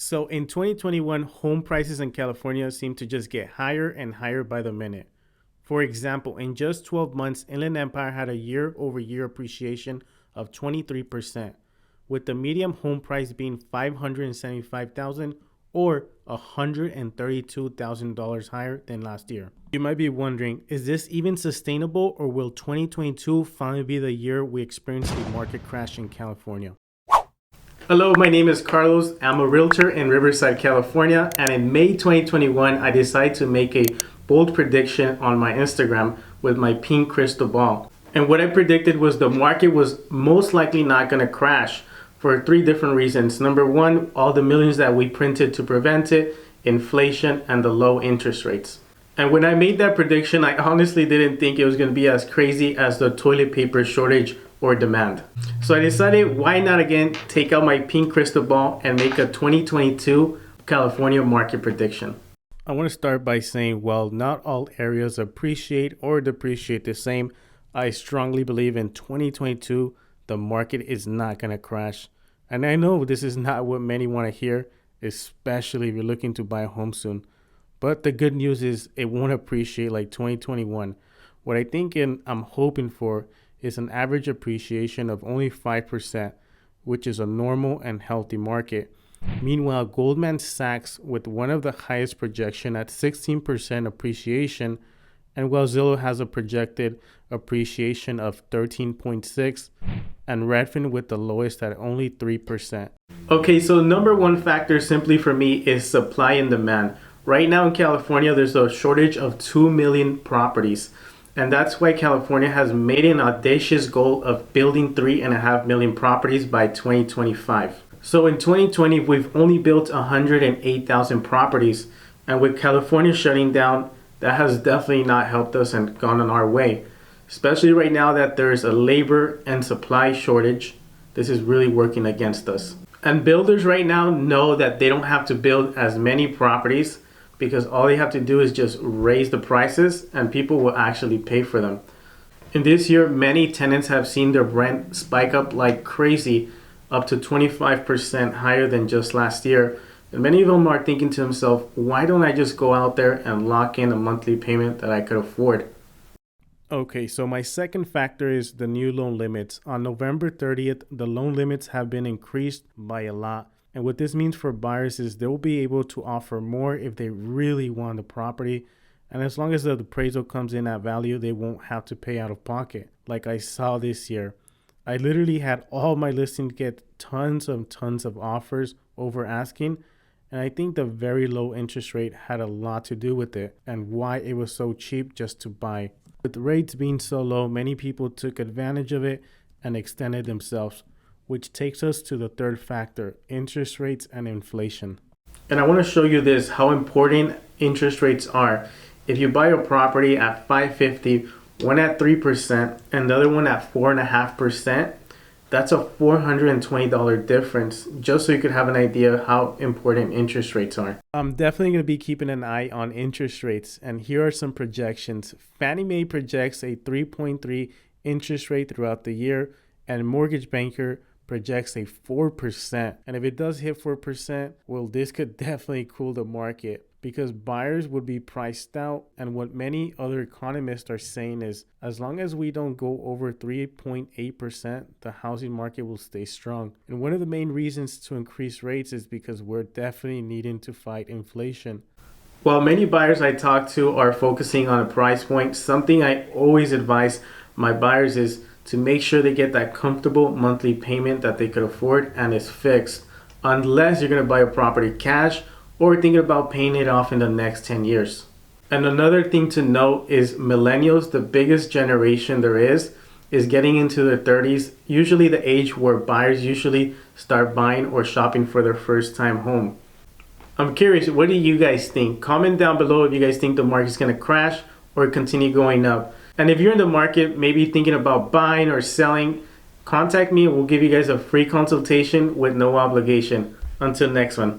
So in 2021, home prices in California seem to just get higher and higher by the minute. For example, in just 12 months, Inland Empire had a year-over-year appreciation of 23%, with the median home price being $575,000 or $132,000 higher than last year. You might be wondering, is this even sustainable, or will 2022 finally be the year we experience a market crash in California? Hello, my name is Carlos. I'm a realtor in Riverside, California, and in May 2021, I decided to make a bold prediction on my Instagram with my pink crystal ball. And what I predicted was the market was most likely not going to crash for three different reasons. Number one, all the millions that we printed to prevent it, inflation, and the low interest rates. And when I made that prediction, I honestly didn't think it was going to be as crazy as the toilet paper shortage or demand. So I decided, why not again take out my pink crystal ball and make a 2022 California market prediction. I want to start by saying, while not all areas appreciate or depreciate the same, I strongly believe in 2022 the market is not going to crash. And I know this is not what many want to hear, especially if you're looking to buy a home soon. But the good news is it won't appreciate like 2021. What I think and I'm hoping for is an average appreciation of only 5%, which is a normal and healthy market. Meanwhile, Goldman Sachs with one of the highest projection at 16% appreciation, and while Zillow has a projected appreciation of 13.6, and Redfin with the lowest at only 3%. Okay, so number one factor simply for me is supply and demand. Right now in California, there's a shortage of 2 million properties. And that's why California has made an audacious goal of building 3.5 million properties by 2025. So in 2020, we've only built 108,000 properties. And with California shutting down, that has definitely not helped us and gone on our way. Especially right now that there's a labor and supply shortage, this is really working against us. And builders right now know that they don't have to build as many properties because all they have to do is just raise the prices and people will actually pay for them. In this year, many tenants have seen their rent spike up like crazy, up to 25% higher than just last year. And many of them are thinking to themselves, why don't I just go out there and lock in a monthly payment that I could afford? Okay, so my second factor is the new loan limits. On November 30th, the loan limits have been increased by a lot. And what this means for buyers is they'll be able to offer more if they really want the property. And as long as the appraisal comes in at value, they won't have to pay out of pocket. Like I saw this year. I literally had all my listings get tons of offers over asking. And I think the very low interest rate had a lot to do with it and why it was so cheap just to buy. With rates being so low, many people took advantage of it and extended themselves, which takes us to the third factor, interest rates and inflation. And I want to show you this, how important interest rates are. If you buy a property at $550, one at 3%, and the other one at 4.5%, that's a $420 difference, just so you could have an idea how important interest rates are. I'm definitely going to be keeping an eye on interest rates, and here are some projections. Fannie Mae projects a 3.3 interest rate throughout the year, and Mortgage Banker projects a 4%. And if it does hit 4%, well, this could definitely cool the market because buyers would be priced out. And what many other economists are saying is as long as we don't go over 3.8%, the housing market will stay strong. And one of the main reasons to increase rates is because we're definitely needing to fight inflation. While many buyers I talk to are focusing on a price point, something I always advise my buyers is to make sure they get that comfortable monthly payment that they could afford and is fixed, unless you're going to buy a property cash or thinking about paying it off in the next 10 years. And another thing to note is millennials, the biggest generation there is getting into their 30s, usually the age where buyers usually start buying or shopping for their first time home. I'm curious, what do you guys think? Comment down below if you guys think the market's going to crash or continue going up. And if you're in the market, maybe thinking about buying or selling, contact me. We'll give you guys a free consultation with no obligation. Until next one.